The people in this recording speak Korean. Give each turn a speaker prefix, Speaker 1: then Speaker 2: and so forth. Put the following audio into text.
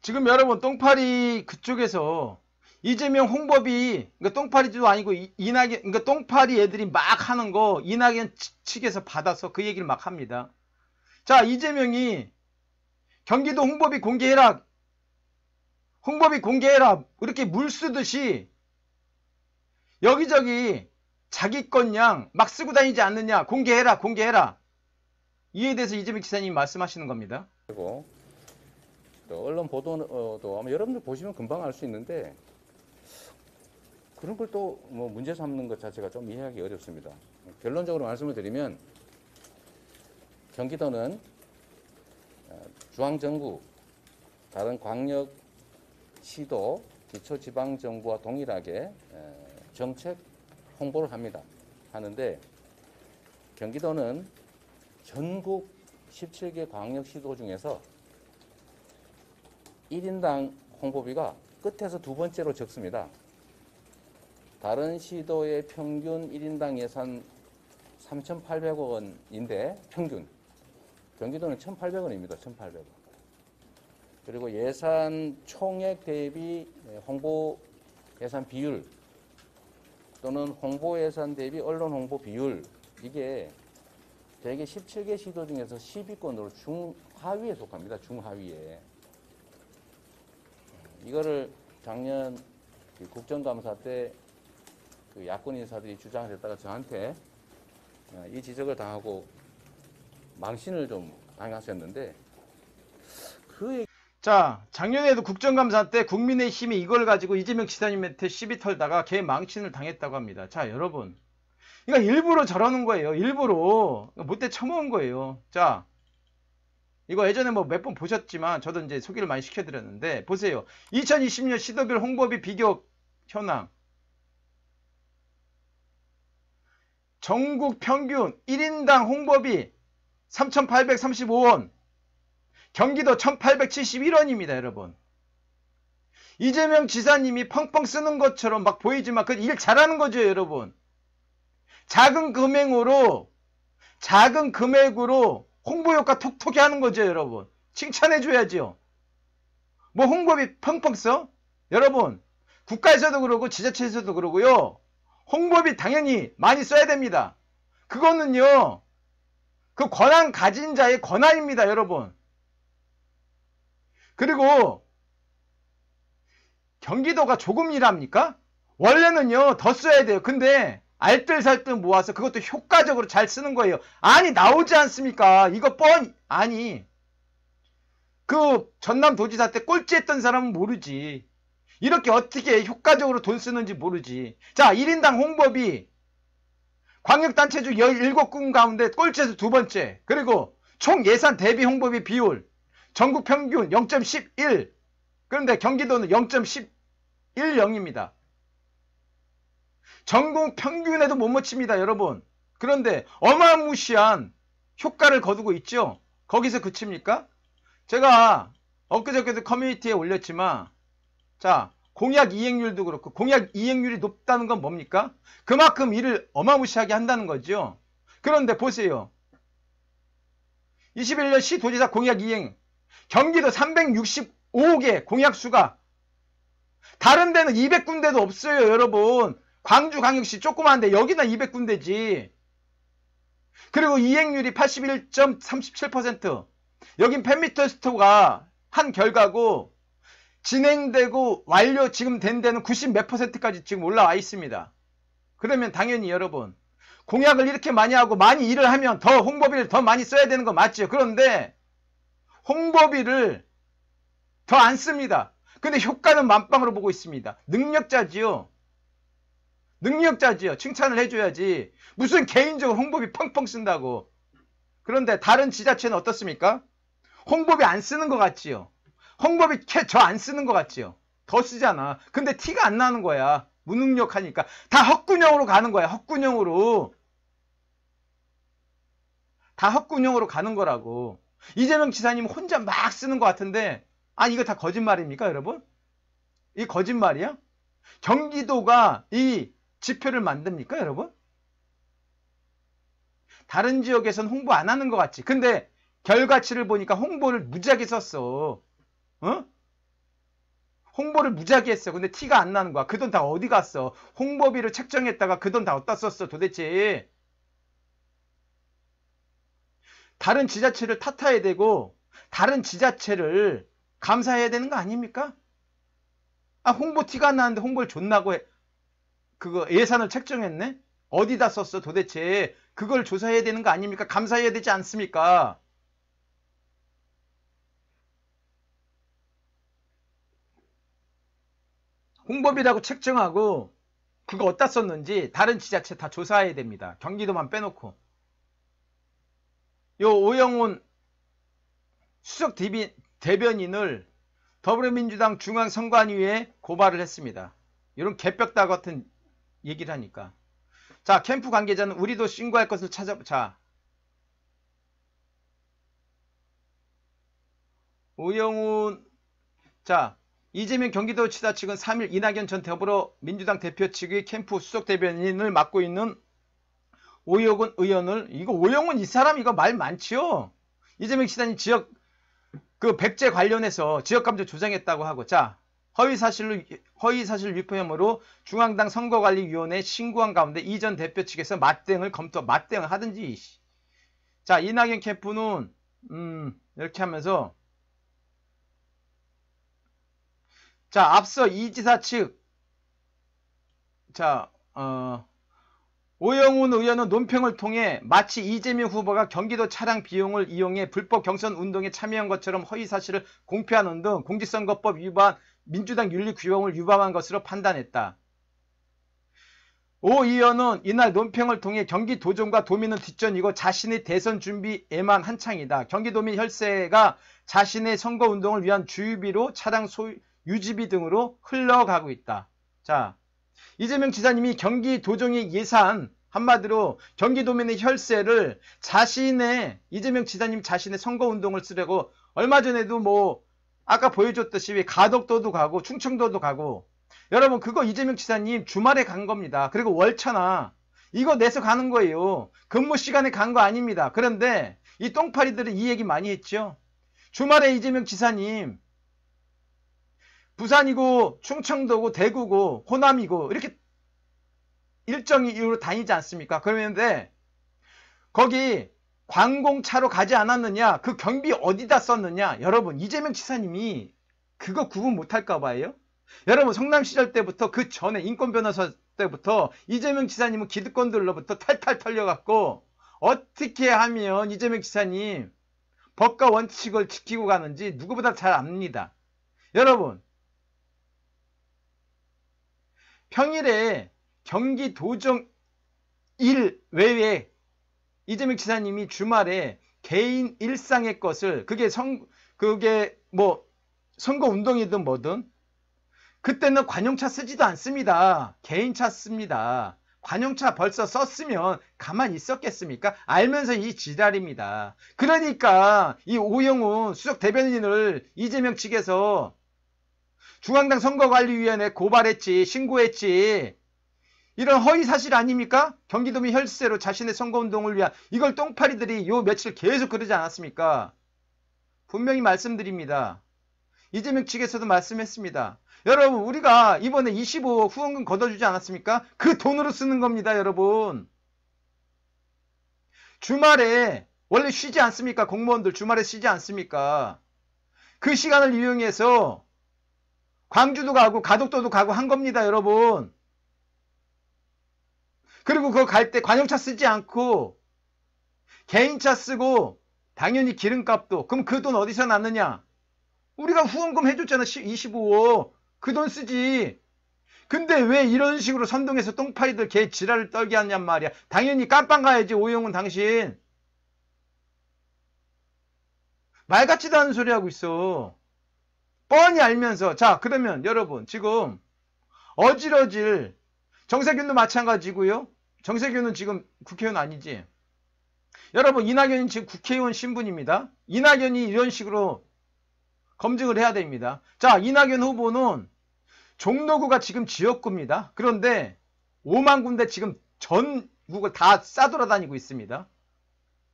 Speaker 1: 지금 여러분 똥파리 그쪽에서 이재명 홍보비, 그러니까 똥파리도 아니고 이낙연, 그러니까 똥파리 애들이 막 하는 거 이낙연 측에서 받아서 그 얘기를 막 합니다. 자, 이재명이 경기도 홍보비 공개해라, 홍보비 공개해라, 이렇게 물 쓰듯이 여기저기 자기 건 양 막 쓰고 다니지 않느냐, 공개해라, 공개해라. 이에 대해서 이재명 지사님이 말씀하시는 겁니다.
Speaker 2: 그리고 또 언론 보도도 아마 여러분들 보시면 금방 알 수 있는데 그런 걸 또 뭐 문제 삼는 것 자체가 좀 이해하기 어렵습니다. 결론적으로 말씀을 드리면 경기도는 중앙정부, 다른 광역, 시도, 기초지방정부와 동일하게 정책 홍보를 합니다. 하는데 경기도는 전국 17개 광역시도 중에서 1인당 홍보비가 끝에서 두 번째로 적습니다. 다른 시도의 평균 1인당 예산 3,800억 원인데 평균. 경기도는 1,800원입니다. 1,800원. 그리고 예산 총액 대비 홍보 예산 비율 또는 홍보 예산 대비 언론 홍보 비율, 이게 대개 17개 시도 중에서 10위권으로 중하위에 속합니다. 중하위에. 이거를 작년 국정감사 때 그 야권 인사들이 주장을 했다가 저한테 이 지적을 당하고 망신을 좀 당하셨는데
Speaker 1: 자, 작년에도 국정감사 때 국민의힘이 이걸 가지고 이재명 지사님한테 시비 털다가 걔 망신을 당했다고 합니다. 자, 여러분, 그러니까 일부러 저러는 거예요. 일부러 못돼 처먹은 거예요. 자, 이거 예전에 뭐 몇 번 보셨지만 저도 이제 소개를 많이 시켜드렸는데 보세요. 2020년 시도별 홍보비 비교 현황. 전국 평균 1인당 홍보비 3,835원, 경기도 1,871원입니다. 여러분, 이재명 지사님이 펑펑 쓰는 것처럼 막 보이지만 그 일 잘하는 거죠. 여러분, 작은 금액으로 홍보 효과 톡톡히 하는 거죠. 여러분, 칭찬해 줘야지요. 뭐 홍보비 펑펑 써? 여러분, 국가에서도 그러고 지자체에서도 그러고요, 홍보비 당연히 많이 써야 됩니다. 그거는요, 그 권한 가진 자의 권한입니다. 여러분. 그리고 경기도가 조금 일합니까? 원래는요 더 써야 돼요. 근데 알뜰살뜰 모아서 그것도 효과적으로 잘 쓰는 거예요. 아니, 나오지 않습니까? 이거 아니, 그 전남도지사 때 꼴찌했던 사람은 모르지. 이렇게 어떻게 효과적으로 돈 쓰는지 모르지. 자, 1인당 홍보비 광역단체 중 17군 가운데 꼴찌에서 두 번째. 그리고 총 예산 대비 홍보비 비율 전국 평균 0.11. 그런데 경기도는 0.110입니다. 전국 평균에도 못 미칩니다. 여러분. 그런데 어마무시한 효과를 거두고 있죠. 거기서 그칩니까? 제가 엊그저께도 커뮤니티에 올렸지만, 자, 공약 이행률도 그렇고, 공약 이행률이 높다는 건 뭡니까? 그만큼 일을 어마무시하게 한다는 거죠. 그런데 보세요. 21년 시도지사 공약 이행, 경기도 365개 공약수가, 다른 데는 200군데도 없어요. 여러분, 광주광역시 조그만데 여기나 200군데지. 그리고 이행률이 81.37%. 여긴 팬미터 스토어가 한 결과고, 진행되고 완료 지금 된 데는 90 몇 %까지 지금 올라와 있습니다. 그러면 당연히 여러분, 공약을 이렇게 많이 하고 많이 일을 하면 더 홍보비를 더 많이 써야 되는 거 맞죠? 그런데 홍보비를 더 안 씁니다. 근데 효과는 만빵으로 보고 있습니다. 능력자지요. 능력자지요. 칭찬을 해줘야지. 무슨 개인적으로 홍보비 펑펑 쓴다고. 그런데 다른 지자체는 어떻습니까? 홍보비 안 쓰는 것 같지요. 홍보비 저 안 쓰는 것 같지요. 더 쓰잖아. 근데 티가 안 나는 거야. 무능력하니까. 다 헛군형으로 가는 거야. 헛군형으로. 다 헛군형으로 가는 거라고. 이재명 지사님 혼자 막 쓰는 것 같은데, 아니, 이거 다 거짓말입니까, 여러분? 이 거짓말이야? 경기도가 이 지표를 만듭니까, 여러분? 다른 지역에선 홍보 안 하는 것 같지. 근데 결과치를 보니까 홍보를 무지하게 썼어. 어? 홍보를 무지하게 했어. 근데 티가 안 나는 거야. 그 돈 다 어디 갔어? 홍보비를 책정했다가 그 돈 다 어디다 썼어 도대체? 다른 지자체를 탓해야 되고 다른 지자체를 감사해야 되는 거 아닙니까? 아, 홍보 티가 안 나는데 홍보를 줬나고 그거 예산을 책정했네? 어디다 썼어 도대체? 그걸 조사해야 되는 거 아닙니까? 감사해야 되지 않습니까? 홍보비라고 책정하고 그거 어디다 썼는지 다른 지자체 다 조사해야 됩니다. 경기도만 빼놓고. 요 오영훈 수석 대변인을 더불어민주당 중앙선관위에 고발을 했습니다. 이런 개벽다 같은 얘기를 하니까. 자, 캠프 관계자는 우리도 신고할 것을 찾아보자. 오영훈, 자, 이재명 경기도지사 측은 3일 이낙연 전 더불어민주당 대표 측의 캠프 수석 대변인을 맡고 있는 오영훈 의원을, 이거 오영훈 이 사람 이거 말 많지요? 이재명 지사님 지역 그 백제 관련해서 지역감정 조장했다고 하고, 자, 허위사실 유포 혐의로 중앙당 선거관리위원회에 신고한 가운데 이 전 대표 측에서 맞대응을 맞대응을 하든지. 자, 이낙연 캠프는 이렇게 하면서, 자, 앞서 이 지사 측, 자, 오영훈 의원은 논평을 통해 마치 이재명 후보가 경기도 차량 비용을 이용해 불법 경선 운동에 참여한 것처럼 허위사실을 공표하는 등 공직선거법 위반, 민주당 윤리규범을 위반한 것으로 판단했다. 오 의원은 이날 논평을 통해 경기도정과 도민은 뒷전이고 자신의 대선 준비에만 한창이다. 경기도민 혈세가 자신의 선거운동을 위한 주유비로 차량 유지비 등으로 흘러가고 있다. 자, 이재명 지사님이 경기도정의 예산, 한마디로 경기도민의 혈세를 이재명 지사님 자신의 선거운동을 쓰려고 얼마 전에도 뭐 아까 보여줬듯이 가덕도도 가고 충청도도 가고, 여러분 그거 이재명 지사님 주말에 간 겁니다. 그리고 월차나 이거 내서 가는 거예요. 근무 시간에 간 거 아닙니다. 그런데 이 똥파리들은 이 얘기 많이 했죠. 주말에 이재명 지사님 부산이고 충청도고 대구고 호남이고 이렇게 일정 이유로 다니지 않습니까? 그러는데 거기 관공차로 가지 않았느냐? 그 경비 어디다 썼느냐? 여러분 이재명 지사님이 그거 구분 못할까 봐요. 여러분 성남시절 때부터 그 전에 인권변호사 때부터 이재명 지사님은 기득권들로부터 탈탈 털려갖고 어떻게 하면 이재명 지사님 법과 원칙을 지키고 가는지 누구보다 잘 압니다. 여러분 평일에 경기도정 일 외에 이재명 지사님이 주말에 개인 일상의 것을 그게 뭐 선거 운동이든 뭐든 그때는 관용차 쓰지도 않습니다. 개인차 씁니다. 관용차 벌써 썼으면 가만히 있었겠습니까? 알면서 이 지랄입니다. 그러니까 이 오영훈 수석 대변인을 이재명 측에서 중앙당 선거관리위원회에 고발했지, 신고했지. 이런 허위사실 아닙니까? 경기도민 혈세로 자신의 선거운동을 위한, 이걸 똥파리들이 요 며칠 계속 그러지 않았습니까? 분명히 말씀드립니다. 이재명 측에서도 말씀했습니다. 여러분 우리가 이번에 25억 후원금 걷어주지 않았습니까? 그 돈으로 쓰는 겁니다. 여러분 주말에 원래 쉬지 않습니까? 공무원들 주말에 쉬지 않습니까? 그 시간을 이용해서 광주도 가고 가덕도도 가고 한 겁니다. 여러분 그리고 그거 갈 때 관용차 쓰지 않고 개인차 쓰고 당연히 기름값도. 그럼 그 돈 어디서 났느냐? 우리가 후원금 해줬잖아. 25억 그 돈 쓰지. 근데 왜 이런 식으로 선동해서 똥파리들 개 지랄을 떨게 하냔 말이야. 당연히 깜빵 가야지. 오영훈 당신 말 같지도 않은 소리 하고 있어. 뻔히 알면서. 자 그러면 여러분 지금 어질어질 정세균도 마찬가지고요. 정세균은 지금 국회의원 아니지. 여러분 이낙연이 지금 국회의원 신분입니다. 이낙연이 이런 식으로 검증을 해야 됩니다. 자 이낙연 후보는 종로구가 지금 지역구입니다. 그런데 5만 군데 지금 전국을 다 싸돌아다니고 있습니다.